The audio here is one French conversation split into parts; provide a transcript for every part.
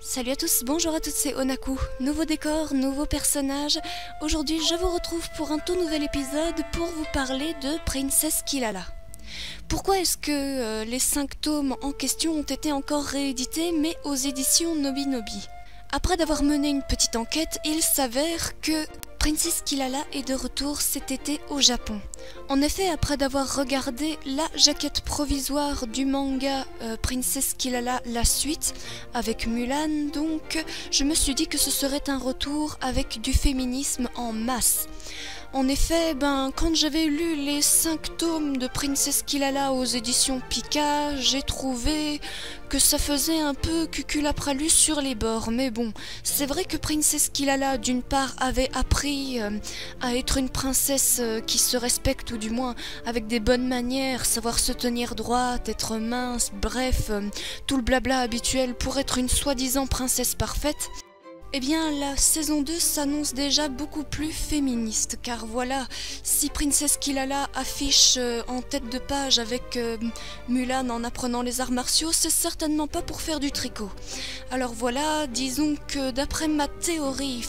Salut à tous, bonjour à toutes, c'est Onaku. Nouveau décor, nouveau personnage. Aujourd'hui, je vous retrouve pour un tout nouvel épisode pour vous parler de Princess Kilala. Pourquoi est-ce que les 5 tomes en question ont été encore réédités, mais aux éditions Nobinobi? Après d'avoir mené une petite enquête, il s'avère que Princess Kilala est de retour cet été au Japon. En effet, après d'avoir regardé la jaquette provisoire du manga Princess Kilala, la suite, avec Mulan, donc, je me suis dit que ce serait un retour avec du féminisme en masse. En effet, quand j'avais lu les 5 tomes de Princess Kilala aux éditions Pika, j'ai trouvé que ça faisait un peu cuculapralus sur les bords. Mais bon, c'est vrai que Princess Kilala, d'une part, avait appris à être une princesse qui se respecte, ou du moins avec des bonnes manières, savoir se tenir droite, être mince, bref, tout le blabla habituel pour être une soi-disant princesse parfaite. Eh bien, la saison 2 s'annonce déjà beaucoup plus féministe, car voilà, si Princess Kilala affiche en tête de page avec Mulan en apprenant les arts martiaux, c'est certainement pas pour faire du tricot. Alors voilà, disons que d'après ma théorie,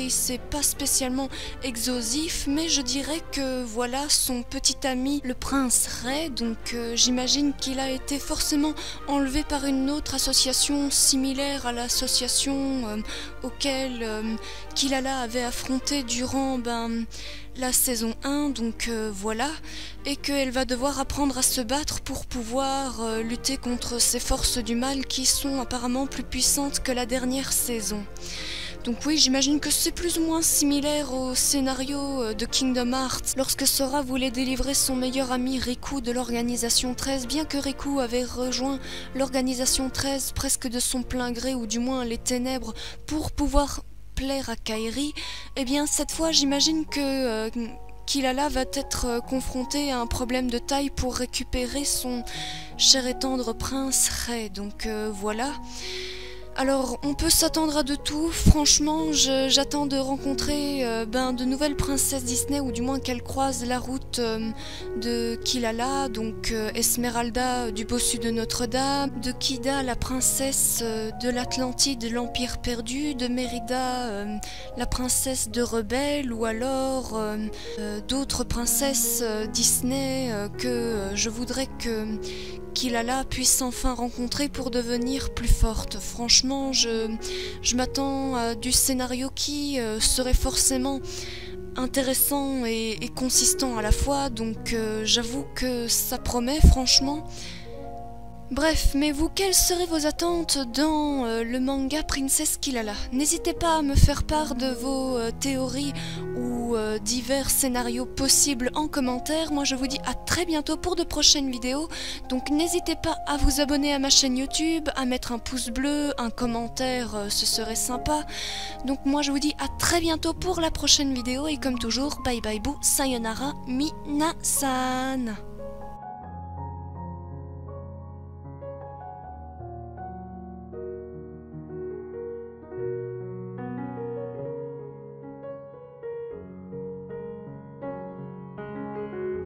c'est pas spécialement exhaustif, mais je dirais que voilà, son petit ami, le prince Ray, donc j'imagine qu'il a été forcément enlevé par une autre association similaire à l'association auquel Kilala avait affronté durant la saison 1, donc voilà, et qu'elle va devoir apprendre à se battre pour pouvoir lutter contre ces forces du mal qui sont apparemment plus puissantes que la dernière saison. Donc oui, j'imagine que c'est plus ou moins similaire au scénario de Kingdom Hearts, lorsque Sora voulait délivrer son meilleur ami Riku de l'Organisation 13, bien que Riku avait rejoint l'Organisation 13 presque de son plein gré, ou du moins les ténèbres, pour pouvoir plaire à Kairi. Eh bien cette fois, j'imagine que Kilala va être confrontée à un problème de taille pour récupérer son cher et tendre prince Ray, donc voilà. Alors, on peut s'attendre à de tout. Franchement, j'attends de rencontrer de nouvelles princesses Disney, ou du moins qu'elles croisent la route de Kilala, donc Esmeralda du bossu de Notre-Dame, de Kida, la princesse de l'Atlantide, l'Empire perdu, de Mérida, la princesse de Rebelle, ou alors d'autres princesses Disney que je voudrais que Kilala puisse enfin rencontrer pour devenir plus forte. Franchement, je m'attends à du scénario qui serait forcément intéressant et consistant à la fois, donc j'avoue que ça promet franchement. Bref, mais vous, quelles seraient vos attentes dans le manga Princess Kilala? N'hésitez pas à me faire part de vos théories ou divers scénarios possibles en commentaire. Moi je vous dis à très bientôt pour de prochaines vidéos, donc n'hésitez pas à vous abonner à ma chaîne YouTube, à mettre un pouce bleu, un commentaire, ce serait sympa. Donc moi je vous dis à très bientôt pour la prochaine vidéo, et comme toujours, bye bye boo, sayonara, minasan.